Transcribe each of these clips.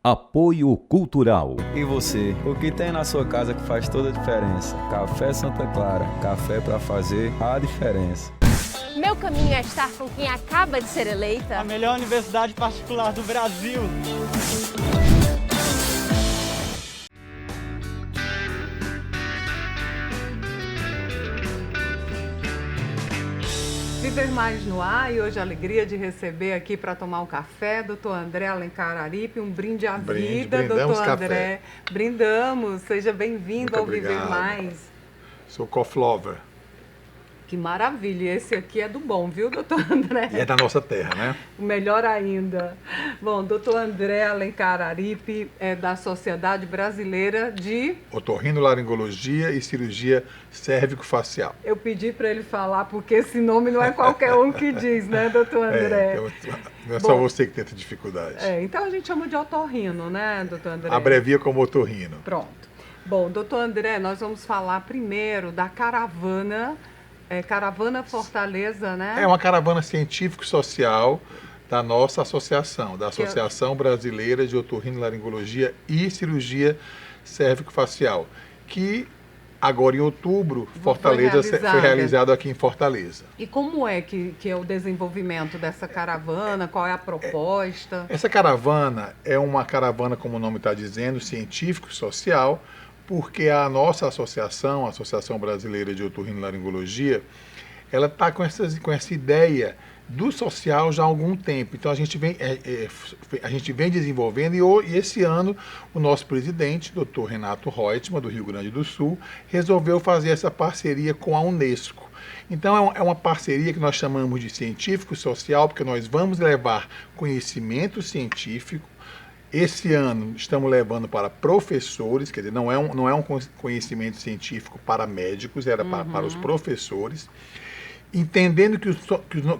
Apoio Cultural. E você, o que tem na sua casa que faz toda a diferença? Café Santa Clara, café para fazer a diferença. Meu caminho é estar com quem acaba de ser eleita a melhor universidade particular do Brasil. Viver Mais no ar, e hoje a alegria de receber aqui para tomar um café, doutor André Alencar Aripe, um brinde à vida, doutor André. Brindamos, seja bem-vindo ao Viver Mais. Sou coffee lover. Que maravilha, esse aqui é do bom, viu, doutor André? E é da nossa terra, né? Melhor ainda. Bom, doutor André Alencar Aripe é da Sociedade Brasileira de Otorrinolaringologia e Cirurgia Cérvico-Facial. Eu pedi para ele falar, porque esse nome não é qualquer um que diz, né, doutor André? Não é só você que tenta dificuldade. Então a gente chama de otorrino, né, doutor André? Abrevia como otorrino. Pronto. Bom, doutor André, nós vamos falar primeiro da caravana... Caravana Fortaleza, né? É uma caravana científico-social da nossa associação, da Associação Brasileira de Otorrinolaringologia e Cirurgia Cérvico-Facial, que agora em outubro, Fortaleza foi realizado aqui em Fortaleza. E como é que é o desenvolvimento dessa caravana? Qual é a proposta? Essa caravana é uma caravana, como o nome está dizendo, científico-social, porque a nossa associação, a Associação Brasileira de Otorrinolaringologia, ela está com essa ideia do social já há algum tempo. Então a gente vem desenvolvendo e esse ano o nosso presidente, Dr. Renato Reutemann, do Rio Grande do Sul, resolveu fazer essa parceria com a Unesco. Então é uma parceria que nós chamamos de científico-social, porque nós vamos levar conhecimento científico. Esse ano estamos levando para professores, quer dizer, não é um conhecimento científico para médicos, era para os professores, entendendo que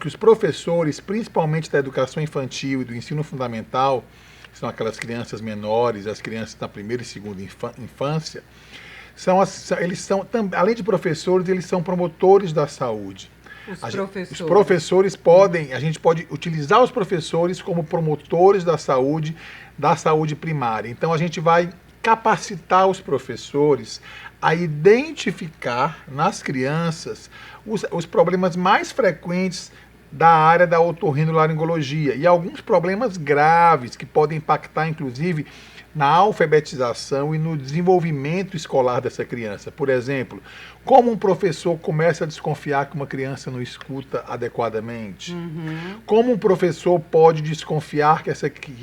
os professores, principalmente da educação infantil e do ensino fundamental, que são aquelas crianças menores, as crianças na primeira e segunda infância, além de professores, eles são promotores da saúde. Os professores a gente pode utilizar os professores como promotores da saúde primária. Então a gente vai capacitar os professores a identificar nas crianças os problemas mais frequentes da área da otorrinolaringologia e alguns problemas graves que podem impactar inclusive na alfabetização e no desenvolvimento escolar dessa criança. Por exemplo, como um professor começa a desconfiar que uma criança não escuta adequadamente? Como um professor pode desconfiar que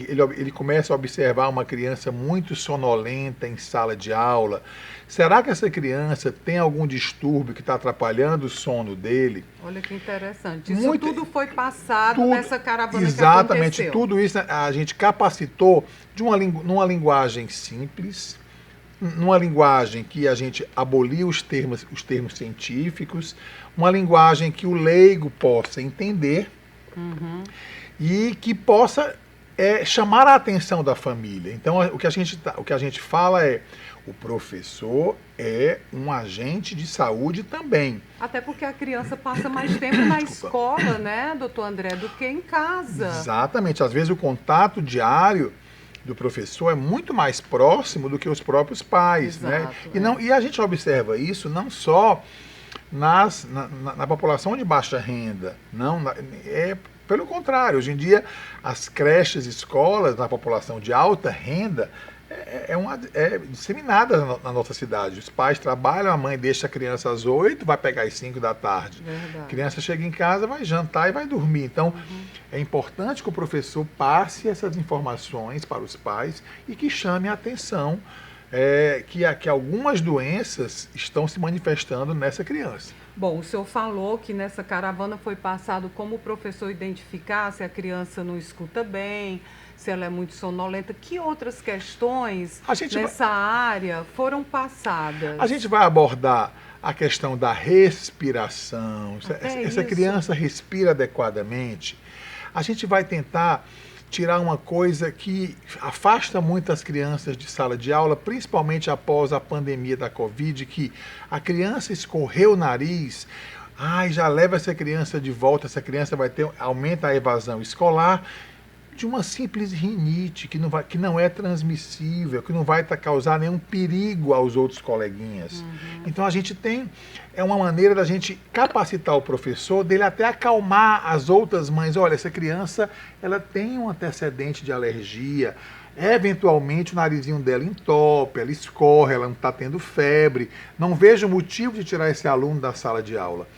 ele começa a observar uma criança muito sonolenta em sala de aula? Será que essa criança tem algum distúrbio que está atrapalhando o sono dele? Olha que interessante. Isso tudo foi passado nessa caravana exatamente, que aconteceu. Tudo isso a gente capacitou numa linguagem simples, numa linguagem que a gente aboliu os termos científicos, uma linguagem que o leigo possa entender e que possa chamar a atenção da família. Então, o que a gente fala é: o professor é um agente de saúde também. Até porque a criança passa mais tempo na escola, né, doutor André, do que em casa. Exatamente. Às vezes o contato diário do professor é muito mais próximo do que os próprios pais, né? E a gente observa isso não só na população de baixa renda, pelo contrário. Hoje em dia, as creches, escolas na população de alta renda disseminada na nossa cidade. Os pais trabalham, a mãe deixa a criança às 8, vai pegar às 5 da tarde. Verdade. A criança chega em casa, vai jantar e vai dormir. Então, é importante que o professor passe essas informações para os pais e que chame a atenção que algumas doenças estão se manifestando nessa criança. Bom, o senhor falou que nessa caravana foi passado como o professor identificar se a criança não escuta bem, se ela é muito sonolenta. Que outras questões nessa área foram passadas? A gente vai abordar a questão da respiração. Essa criança respira adequadamente. A gente vai tentar tirar uma coisa que afasta muito as crianças de sala de aula, principalmente após a pandemia da Covid, que a criança escorreu o nariz, já leva essa criança de volta, essa criança aumenta a evasão escolar. de uma simples rinite que não é transmissível, que não vai causar nenhum perigo aos outros coleguinhas. Então a gente tem, é uma maneira da gente capacitar o professor, dele até acalmar as outras mães. Olha, essa criança, ela tem um antecedente de alergia, eventualmente o narizinho dela entope, ela escorre, ela não está tendo febre, não vejo motivo de tirar esse aluno da sala de aula.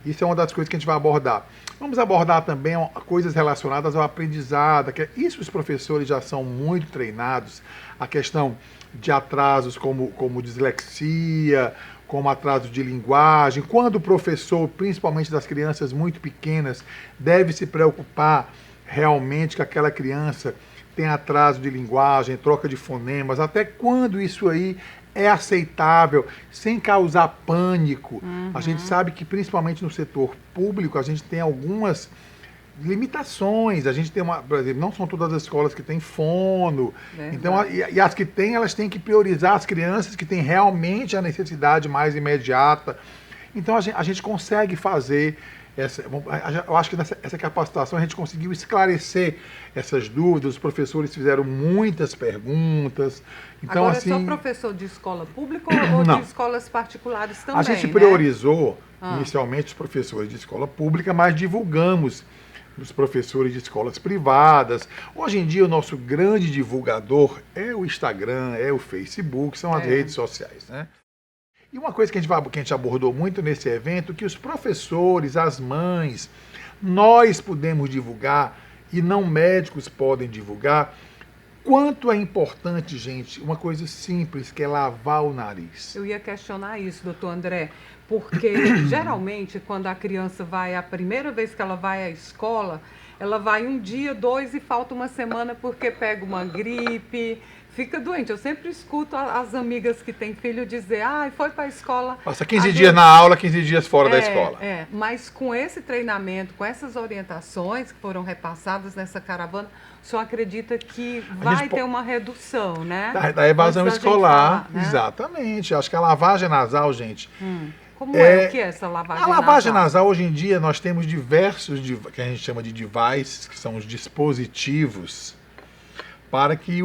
Isso é uma das coisas que a gente vai abordar. Vamos abordar também coisas relacionadas ao aprendizado. Isso os professores já são muito treinados. A questão de atrasos como dislexia, como atraso de linguagem. Quando o professor, principalmente das crianças muito pequenas, deve se preocupar realmente que aquela criança tem atraso de linguagem, troca de fonemas, até quando isso aí é aceitável, sem causar pânico. A gente sabe que, principalmente no setor público, a gente tem algumas limitações. A gente tem por exemplo, não são todas as escolas que têm fono. Então, e as que têm, elas têm que priorizar as crianças que têm realmente a necessidade mais imediata. Então, a gente consegue fazer eu acho que nessa capacitação a gente conseguiu esclarecer essas dúvidas, os professores fizeram muitas perguntas. Então, agora, assim, é só professor de escola pública ou de escolas particulares também? A gente priorizou inicialmente os professores de escola pública, mas divulgamos os professores de escolas privadas. Hoje em dia o nosso grande divulgador é o Instagram, é o Facebook, são as redes sociais, né? E uma coisa que a gente abordou muito nesse evento, que os professores, as mães, nós podemos divulgar e não médicos podem divulgar, quanto é importante, gente, uma coisa simples, que é lavar o nariz. Eu ia questionar isso, doutor André, porque geralmente quando a criança vai, a primeira vez que ela vai à escola, ela vai um dia, 2 e falta uma semana porque pega uma gripe, fica doente. Eu sempre escuto as amigas que têm filho dizer, foi para a escola. Passa 15 dias na aula, 15 dias fora da escola. Mas com esse treinamento, com essas orientações que foram repassadas nessa caravana, o senhor acredita que vai ter uma redução, né? Da evasão escolar, falar, né? Exatamente. Acho que a lavagem nasal, gente... Como o que é essa lavagem nasal? A lavagem nasal, hoje em dia, nós temos diversos, que a gente chama de devices, que são os dispositivos, para que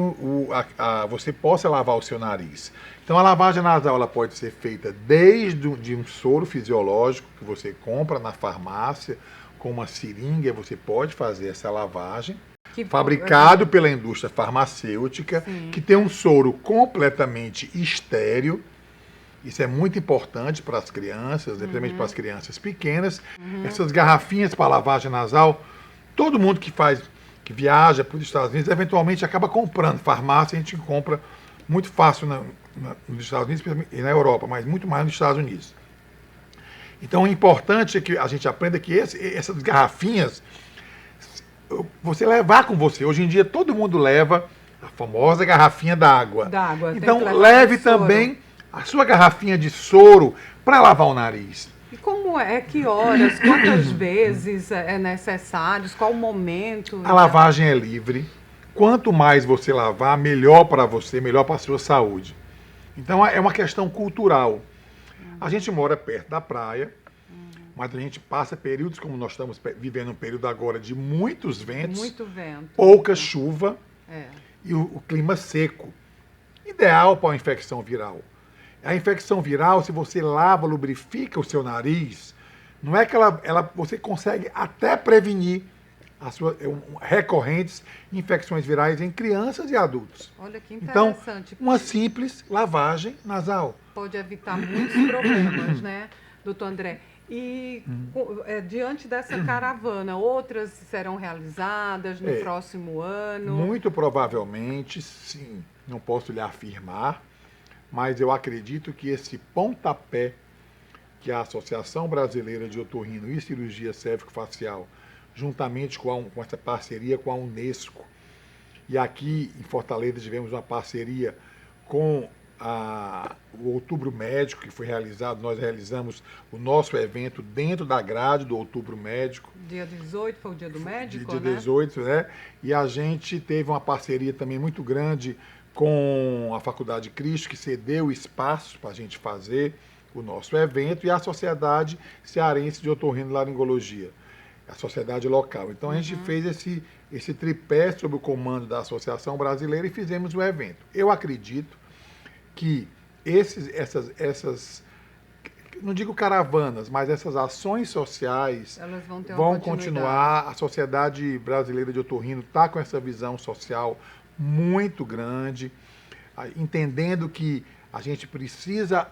você possa lavar o seu nariz. Então, a lavagem nasal ela pode ser feita desde de um soro fisiológico que você compra na farmácia, com uma seringa, você pode fazer essa lavagem, fabricado pela indústria farmacêutica, que tem um soro completamente estéril. Isso é muito importante para as crianças, principalmente para as crianças pequenas. Essas garrafinhas para lavagem nasal, todo mundo que viaja para os Estados Unidos, eventualmente acaba comprando. Farmácia a gente compra muito fácil nos Estados Unidos e na Europa, mas muito mais nos Estados Unidos. Então, o importante é que a gente aprenda que essas garrafinhas, você levar com você. Hoje em dia, todo mundo leva a famosa garrafinha d'água. Então, leve também a sua garrafinha de soro para lavar o nariz. E como é? Que horas? Quantas vezes é necessário? Qual o momento? A lavagem é livre. Quanto mais você lavar, melhor para você, melhor para a sua saúde. Então, é uma questão cultural. A gente mora perto da praia, mas a gente passa períodos, como nós estamos vivendo um período agora de muitos ventos, pouca chuva e o clima seco. Ideal para uma infecção viral. A infecção viral, se você lava, lubrifica o seu nariz, não é que você consegue até prevenir recorrentes infecções virais em crianças e adultos. Olha que interessante. Então, uma simples lavagem nasal. Pode evitar muitos problemas, né, doutor André? E diante dessa caravana, outras serão realizadas no próximo ano? Muito provavelmente, sim. Não posso lhe afirmar, mas eu acredito que esse pontapé que a Associação Brasileira de Otorrino e Cirurgia Cérvico-Facial, juntamente com essa parceria com a Unesco, e aqui em Fortaleza tivemos uma parceria com o Outubro Médico, que foi realizado, nós realizamos o nosso evento dentro da grade do Outubro Médico. Dia 18 foi o dia do médico, dia 18, né? E a gente teve uma parceria também muito grande com a Faculdade Cristo, que cedeu espaço para a gente fazer o nosso evento, e a Sociedade Cearense de Otorrinolaringologia, a sociedade local. Então, a gente fez esse tripé sob o comando da Associação Brasileira e fizemos o evento. Eu acredito que essas não digo caravanas, mas essas ações sociais elas vão continuar. A Sociedade Brasileira de Otorrino está com essa visão social muito grande, entendendo que a gente precisa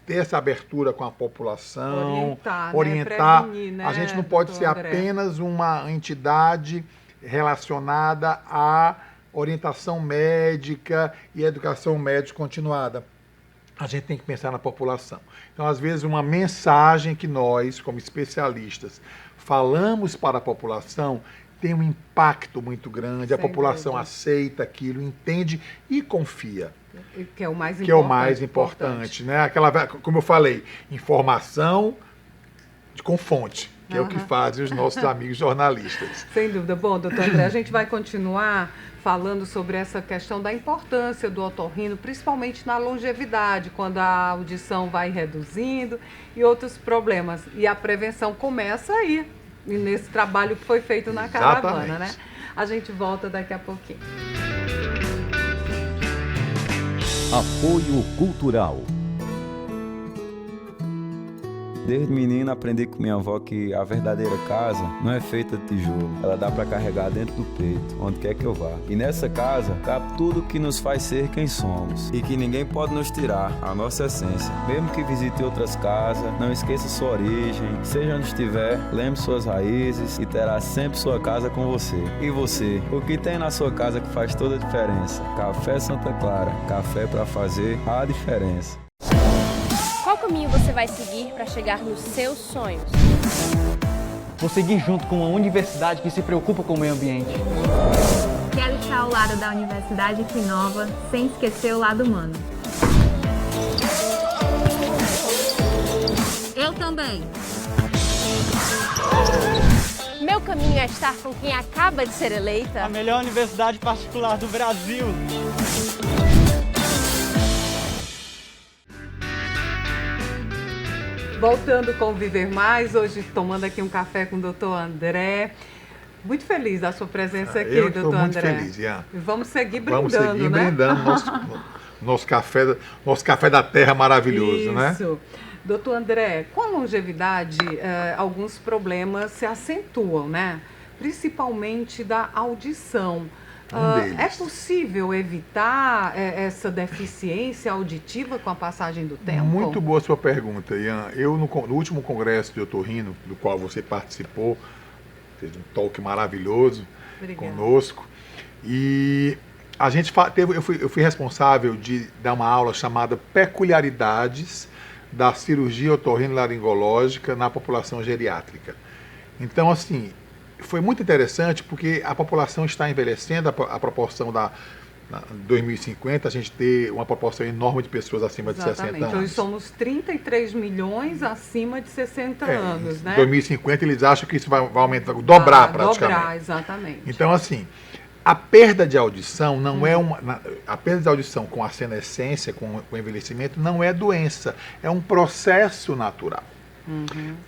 ter essa abertura com a população, orientar. Né? Prevenir, né, a gente não pode ser apenas uma entidade relacionada à orientação médica e educação médica continuada. A gente tem que pensar na população. Então, às vezes, uma mensagem que nós, como especialistas, falamos para a população tem um impacto muito grande. A população aceita aquilo, entende e confia. Que é o mais importante. Que é o mais importante, né? Como eu falei, informação com fonte, que é o que fazem os nossos amigos jornalistas. Sem dúvida. Bom, doutor André, a gente vai continuar falando sobre essa questão da importância do otorrino, principalmente na longevidade, quando a audição vai reduzindo e outros problemas. E a prevenção começa aí, nesse trabalho que foi feito na caravana, né? A gente volta daqui a pouquinho. Apoio Cultural. Desde menino aprendi com minha avó que a verdadeira casa não é feita de tijolo. Ela dá para carregar dentro do peito, onde quer que eu vá. E nessa casa cabe tudo que nos faz ser quem somos. E que ninguém pode nos tirar a nossa essência. Mesmo que visite outras casas, não esqueça sua origem. Seja onde estiver, lembre suas raízes e terá sempre sua casa com você. E você? O que tem na sua casa que faz toda a diferença? Café Santa Clara. Café para fazer a diferença. Qual caminho você vai seguir para chegar nos seus sonhos? Vou seguir junto com uma universidade que se preocupa com o meio ambiente. Quero estar ao lado da Universidade que inova, sem esquecer o lado humano. Eu também. Meu caminho é estar com quem acaba de ser eleita A melhor universidade particular do Brasil. Voltando com o Viver Mais, hoje tomando aqui um café com o doutor André. Muito feliz da sua presença aqui, doutor André. Eu estou muito feliz, Ian. Vamos seguir brindando, né? Vamos seguir brindando nosso café da terra maravilhoso, né? Isso. Doutor André, com a longevidade, alguns problemas se acentuam, né? Principalmente da audição. É possível evitar essa deficiência auditiva com a passagem do tempo? Muito boa sua pergunta, Ian. Eu, no último congresso de otorrino, do qual você participou, fez um talk maravilhoso conosco, e a gente eu fui responsável de dar uma aula chamada Peculiaridades da Cirurgia Otorrinolaringológica na População Geriátrica. Então, assim, foi muito interessante porque a população está envelhecendo, a proporção em 2050, a gente ter uma proporção enorme de pessoas acima de 60 anos. Hoje somos 33 milhões acima de 60 anos, né? Em 2050 eles acham que isso vai aumentar, dobrar praticamente. Dobrar, exatamente. Então, assim, a perda de audição não é a perda de audição com a senescência, com o envelhecimento, não é doença, é um processo natural.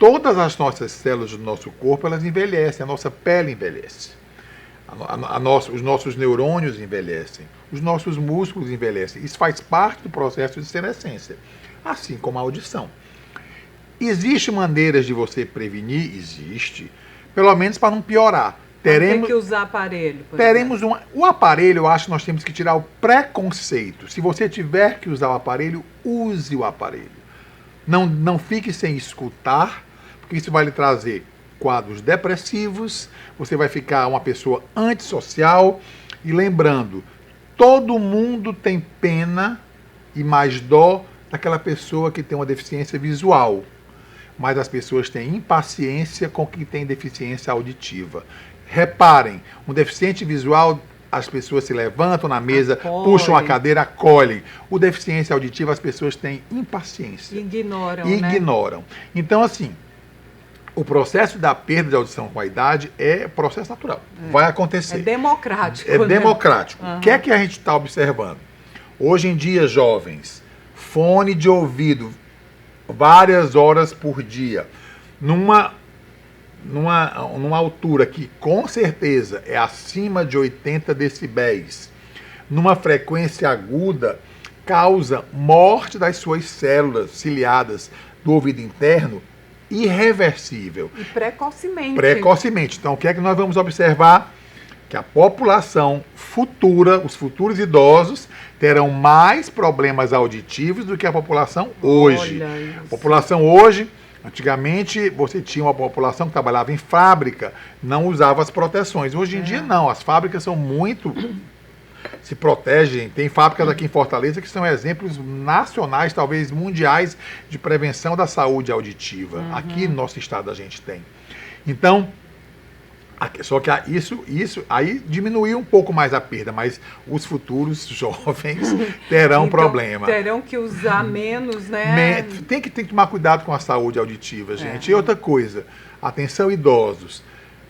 Todas as nossas células do nosso corpo, elas envelhecem, a nossa pele envelhece, os nossos neurônios envelhecem, os nossos músculos envelhecem. Isso faz parte do processo de senescência, assim como a audição. Existem maneiras de você prevenir? Existe, pelo menos para não piorar. Tem que usar aparelho. O aparelho, eu acho que nós temos que tirar o preconceito. Se você tiver que usar o aparelho, use o aparelho. Não fique sem escutar, porque isso vai lhe trazer quadros depressivos, você vai ficar uma pessoa antissocial. E lembrando, todo mundo tem pena e mais dó daquela pessoa que tem uma deficiência visual, mas as pessoas têm impaciência com quem tem deficiência auditiva. Reparem, um deficiente visual, as pessoas se levantam na mesa, puxam a cadeira, acolhem. O deficiência auditiva, as pessoas têm impaciência. Ignoram. Então, assim, o processo da perda de audição com a idade é processo natural. Vai acontecer. É democrático. Democrático. O que é que a gente está observando? Hoje em dia, jovens, fone de ouvido várias horas por dia, numa numa altura que com certeza é acima de 80 decibéis, numa frequência aguda, causa morte das suas células ciliadas do ouvido interno irreversível. E precocemente. Precocemente. Então, o que é que nós vamos observar? Que a população futura, os futuros idosos, terão mais problemas auditivos do que a população hoje. A população hoje, antigamente, você tinha uma população que trabalhava em fábrica, não usava as proteções. Hoje em dia, não. As fábricas são muito... se protegem. Tem fábricas aqui em Fortaleza que são exemplos nacionais, talvez mundiais, de prevenção da saúde auditiva. Aqui no nosso estado a gente tem. Então, só que isso aí diminuiu um pouco mais a perda, mas os futuros jovens terão então, problema. Terão que usar menos, né? Tem que tomar cuidado com a saúde auditiva, gente. E outra coisa, atenção idosos.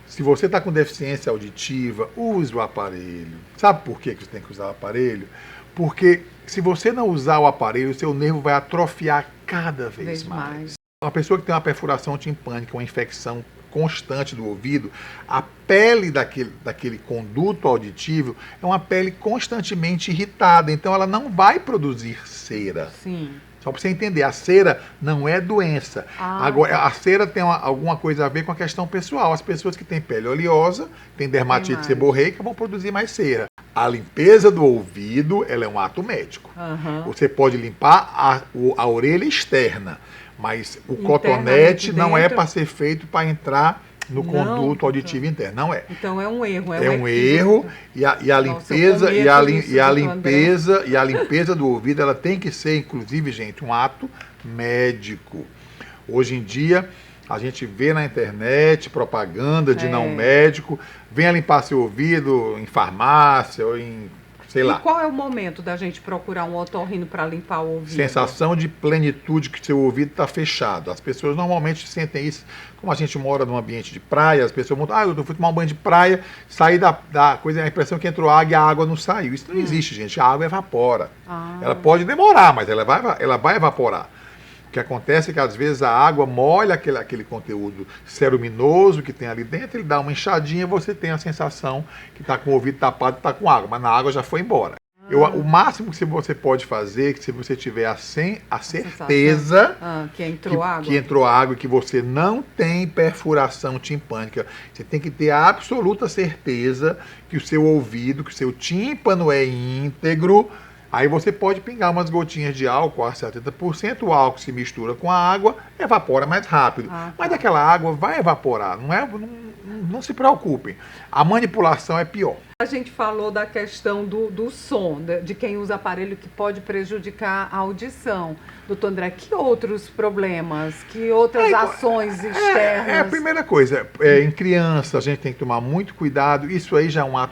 Se você está com deficiência auditiva, use o aparelho. Sabe por que você tem que usar o aparelho? Porque se você não usar o aparelho, o seu nervo vai atrofiar cada vez mais. Uma pessoa que tem uma perfuração timpânica, uma infecção constante do ouvido, a pele daquele conduto auditivo é uma pele constantemente irritada, então ela não vai produzir cera. Sim. Só para você entender, a cera não é doença. Agora, a cera tem alguma coisa a ver com a questão pessoal. As pessoas que têm pele oleosa, têm dermatite seborreica, vão produzir mais cera. A limpeza do ouvido, ela é um ato médico. Você pode limpar a orelha externa, mas o cotonete não é para ser feito para entrar no conduto auditivo interno, não é. Então é um erro. É um erro e a limpeza do ouvido, ela tem que ser, inclusive, gente, um ato médico. Hoje em dia, a gente vê na internet propaganda de não médico, venha limpar seu ouvido em farmácia ou em, sei lá. E qual é o momento da gente procurar um otorrino para limpar o ouvido? Sensação de plenitude, que seu ouvido está fechado. As pessoas normalmente sentem isso. Como a gente mora num ambiente de praia, as pessoas vão, eu fui tomar um banho de praia, saí da coisa, a impressão que entrou água e a água não saiu. Isso não existe, gente. A água evapora. Ela pode demorar, mas ela vai evaporar. O que acontece é que às vezes a água molha aquele conteúdo ceruminoso que tem ali dentro, ele dá uma enxadinha e você tem a sensação que está com o ouvido tapado e está com água, mas na água já foi embora. O máximo que você pode fazer, que se você tiver a certeza que entrou água, que entrou água e que você não tem perfuração timpânica, você tem que ter a absoluta certeza que o seu ouvido, que o seu tímpano é íntegro. Aí você pode pingar umas gotinhas de álcool a 70%, o álcool se mistura com a água, evapora mais rápido. Mas aquela água vai evaporar, não se preocupem. A manipulação é pior. A gente falou da questão do som, de quem usa aparelho que pode prejudicar a audição. Doutor André, que outros problemas, que outras ações externas? A primeira coisa, em criança a gente tem que tomar muito cuidado, isso aí já é uma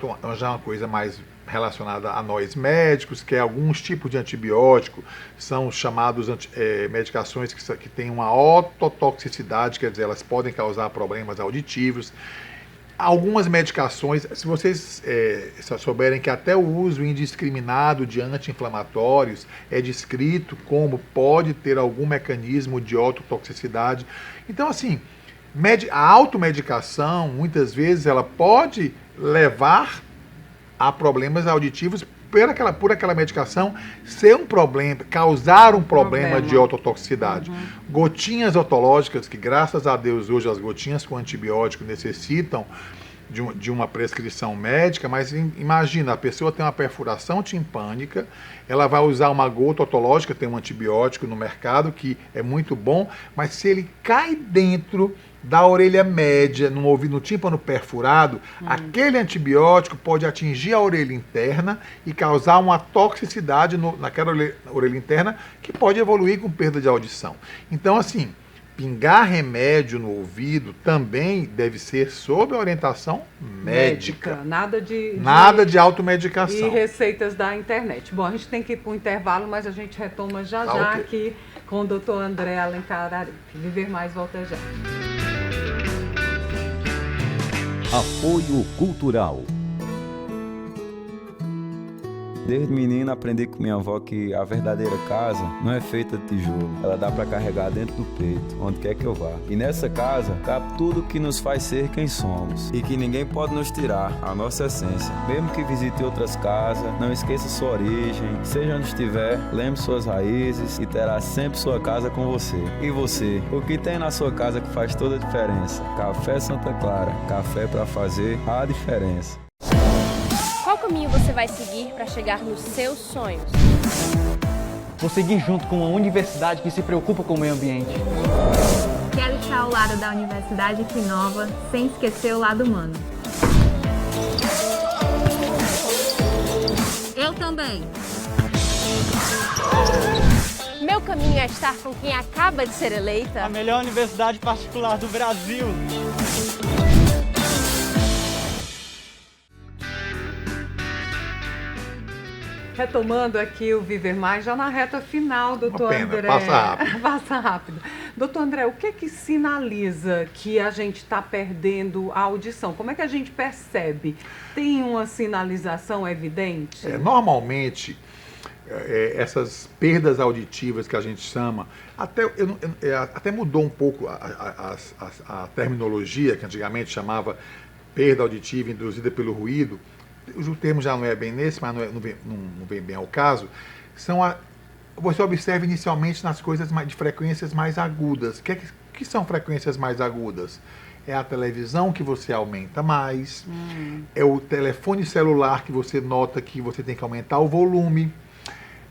coisa mais relacionada a nós médicos, que é alguns tipos de antibiótico, são chamados medicações que têm uma ototoxicidade, quer dizer, elas podem causar problemas auditivos. Algumas medicações, se vocês souberem que até o uso indiscriminado de anti-inflamatórios é descrito como pode ter algum mecanismo de ototoxicidade. Então, assim, a automedicação, muitas vezes, ela pode levar a problemas auditivos por aquela medicação ser um problema, causar um problema de ototoxicidade. Gotinhas otológicas, que graças a Deus hoje as gotinhas com antibiótico necessitam de uma prescrição médica, mas imagina, a pessoa tem uma perfuração timpânica, ela vai usar uma gota otológica, tem um antibiótico no mercado que é muito bom, mas se ele cai dentro da orelha média, no tímpano perfurado, aquele antibiótico pode atingir a orelha interna e causar uma toxicidade naquela orelha interna que pode evoluir com perda de audição. Então, assim, pingar remédio no ouvido também deve ser sob orientação médica. Nada de automedicação. E receitas da internet. Bom, a gente tem que ir para o intervalo, mas a gente retoma já aqui com o Dr. André Alencar Araripe. Viver Mais volta já. Apoio Cultural. Desde menino aprendi com minha avó que a verdadeira casa não é feita de tijolo. Ela dá para carregar dentro do peito, onde quer que eu vá. E nessa casa cabe tudo que nos faz ser quem somos. E que ninguém pode nos tirar a nossa essência. Mesmo que visite outras casas, não esqueça sua origem. Seja onde estiver, lembre suas raízes e terá sempre sua casa com você. E você? O que tem na sua casa que faz toda a diferença? Café Santa Clara. Café para fazer a diferença. Qual caminho você vai seguir para chegar nos seus sonhos? Vou seguir junto com uma universidade que se preocupa com o meio ambiente. Quero estar ao lado da Universidade que inova, sem esquecer o lado humano. Eu também. Meu caminho é estar com quem acaba de ser eleita. A melhor universidade particular do Brasil. Retomando aqui o Viver Mais, já na reta final, doutor André. Passa rápido. Passa rápido. Doutor André, o que sinaliza que a gente está perdendo a audição? Como é que a gente percebe? Tem uma sinalização evidente? Normalmente, essas perdas auditivas que a gente chama, até mudou um pouco a terminologia, que antigamente chamava perda auditiva induzida pelo ruído. O termo já não é bem nesse, mas não vem bem ao caso. Você observa inicialmente nas coisas de frequências mais agudas. O que são frequências mais agudas? É a televisão que você aumenta mais, é o telefone celular que você nota que você tem que aumentar o volume.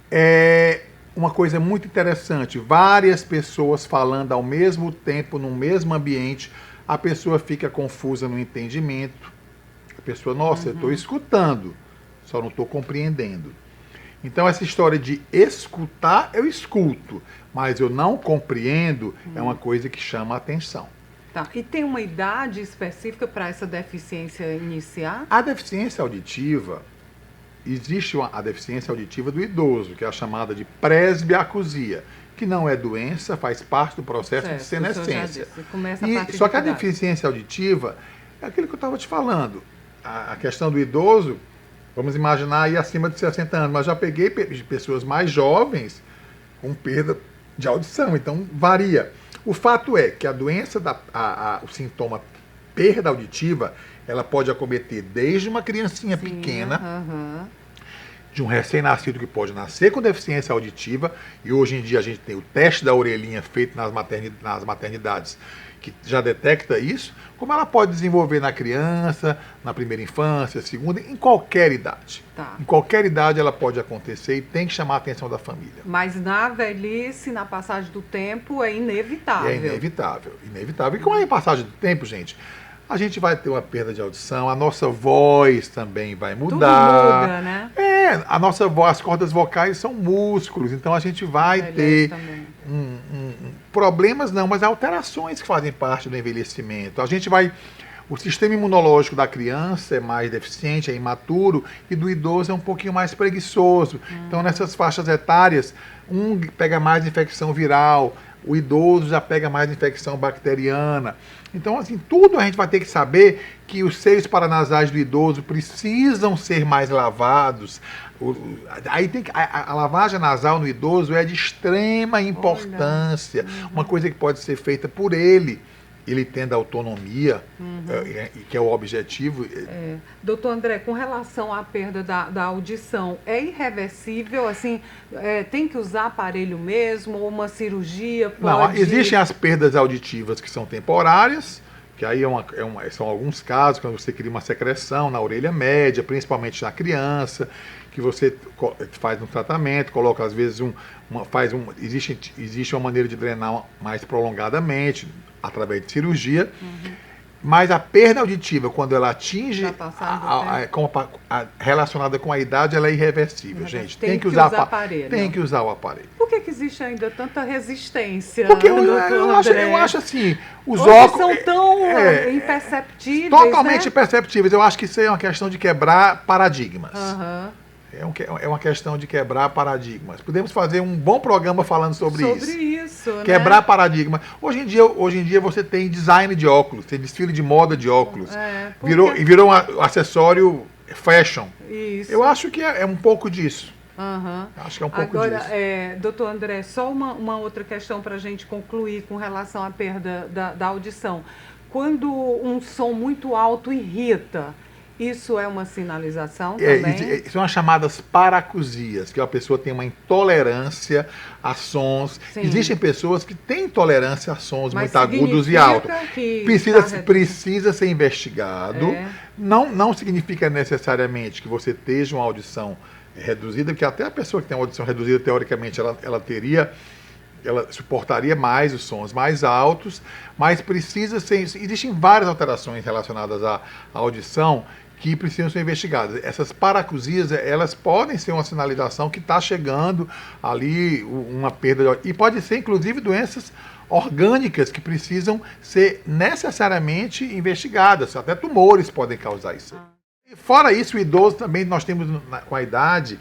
É uma coisa muito interessante, várias pessoas falando ao mesmo tempo, no mesmo ambiente, a pessoa fica confusa no entendimento. A pessoa, nossa, eu estou escutando, só não estou compreendendo. Então, essa história de escutar, eu escuto, mas eu não compreendo, é uma coisa que chama a atenção. Tá. E tem uma idade específica para essa deficiência iniciar? A deficiência auditiva, existe a deficiência auditiva do idoso, que é a chamada de presbiacusia, que não é doença, faz parte do processo de senescência. Só que a deficiência auditiva é aquilo que eu estava te falando. A questão do idoso, vamos imaginar aí acima de 60 anos, mas já peguei pessoas mais jovens com perda de audição, então varia. O fato é que a doença, o sintoma perda auditiva, ela pode acometer desde uma criancinha pequena, de um recém-nascido que pode nascer com deficiência auditiva, e hoje em dia a gente tem o teste da orelhinha feito nas maternidades, que já detecta isso, como ela pode desenvolver na criança, na primeira infância, segunda, em qualquer idade. Tá. Em qualquer idade ela pode acontecer e tem que chamar a atenção da família. Mas na velhice, na passagem do tempo, é inevitável. É inevitável. E com a passagem do tempo, gente, a gente vai ter uma perda de audição, a nossa voz também vai mudar. Tudo muda, né? A nossa voz, as cordas vocais são músculos, então a gente vai ter problemas não, mas alterações que fazem parte do envelhecimento. O sistema imunológico da criança é mais deficiente, é imaturo, e do idoso é um pouquinho mais preguiçoso. Então, nessas faixas etárias, pega mais infecção viral, o idoso já pega mais infecção bacteriana. Então, assim, tudo a gente vai ter que saber que os seios paranasais do idoso precisam ser mais lavados. Aí a lavagem nasal no idoso é de extrema importância. Uma coisa que pode ser feita por ele tendo autonomia, que é o objetivo. Doutor André, com relação à perda da audição, é irreversível? Assim, tem que usar aparelho mesmo? Ou uma cirurgia pode... Não, existem as perdas auditivas que são temporárias, que aí são alguns casos, quando você cria uma secreção na orelha média, principalmente na criança, que você faz um tratamento, coloca às vezes existe uma maneira de drenar mais prolongadamente, através de cirurgia, mas a perda auditiva, quando ela atinge, relacionada com a idade, ela é irreversível, gente. Tem que usar aparelho. Tem que usar o aparelho. Por que existe ainda tanta resistência? Porque eu acho assim, os hoje óculos são tão imperceptíveis, totalmente imperceptíveis. Eu acho que isso é uma questão de quebrar paradigmas. É uma questão de quebrar paradigmas. Podemos fazer um bom programa falando sobre isso. Quebrar paradigmas. Hoje em dia você tem design de óculos, tem desfile de moda de óculos. Virou um acessório fashion. Isso. Eu acho que é um pouco disso. Uhum. Acho que é um pouco Agora, disso. doutor André, só uma outra questão para a gente concluir com relação à perda da audição. Quando um som muito alto irrita, isso é uma sinalização também? São as chamadas paracusias, que a pessoa tem uma intolerância a sons. Sim. Existem pessoas que têm intolerância a sons Mas muito agudos e altos. Precisa Precisa ser investigado. Não significa necessariamente que você esteja uma audição reduzida, porque até a pessoa que tem uma audição reduzida, teoricamente, ela suportaria mais os sons mais altos, mas precisa ser... Existem várias alterações relacionadas à audição que precisam ser investigadas. Essas paracusias, elas podem ser uma sinalização que está chegando ali uma perda de... E pode ser, inclusive, doenças orgânicas que precisam ser necessariamente investigadas. Até tumores podem causar isso. E fora isso, o idoso também, nós temos com a idade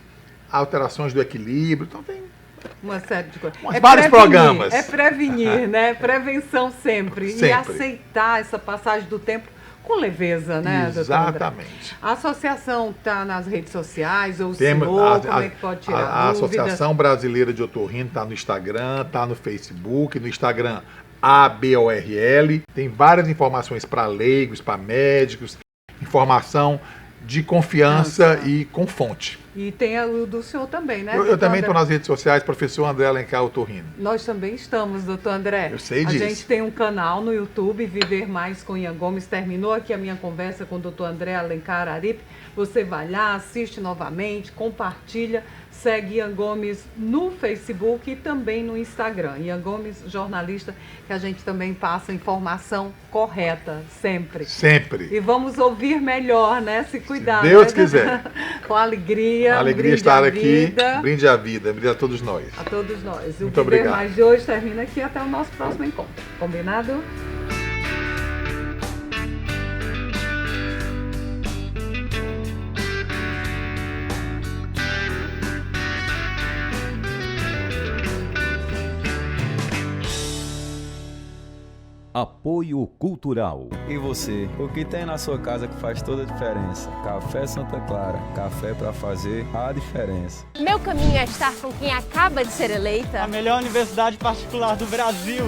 alterações do equilíbrio, então tem uma série de coisas. Vários programas. É prevenir, né? Prevenção sempre. Sempre. E aceitar essa passagem do tempo com leveza, né, doutor André? Exatamente. A associação está nas redes sociais, ou Temos como é que pode tirar a dúvida? Associação Brasileira de Otorrino está no Instagram, está no Facebook, no Instagram ABORL. Tem várias informações para leigos, para médicos, informação de confiança e com fonte. E tem o do senhor também, né? Eu também estou nas redes sociais, professor André Alencar Otorrino. Nós também estamos, doutor André. Eu sei disso. A gente tem um canal no YouTube, Viver Mais com Ian Gomes. Terminou aqui a minha conversa com o doutor André Alencar Aripe. Você vai lá, assiste novamente, compartilha, segue Ian Gomes no Facebook e também no Instagram. Ian Gomes, jornalista, que a gente também passa informação correta, sempre. Sempre. E vamos ouvir melhor, né? Se cuidar. Se Deus né? quiser. Com alegria. A alegria estar aqui. Brinde a vida, brinde a todos nós. A todos nós. Muito obrigado. O Viver Mais de hoje termina aqui. Até o nosso próximo encontro. Combinado? Apoio Cultural. E você, o que tem na sua casa que faz toda a diferença? Café Santa Clara, café para fazer a diferença. Meu caminho é estar com quem acaba de ser eleita. A melhor universidade particular do Brasil.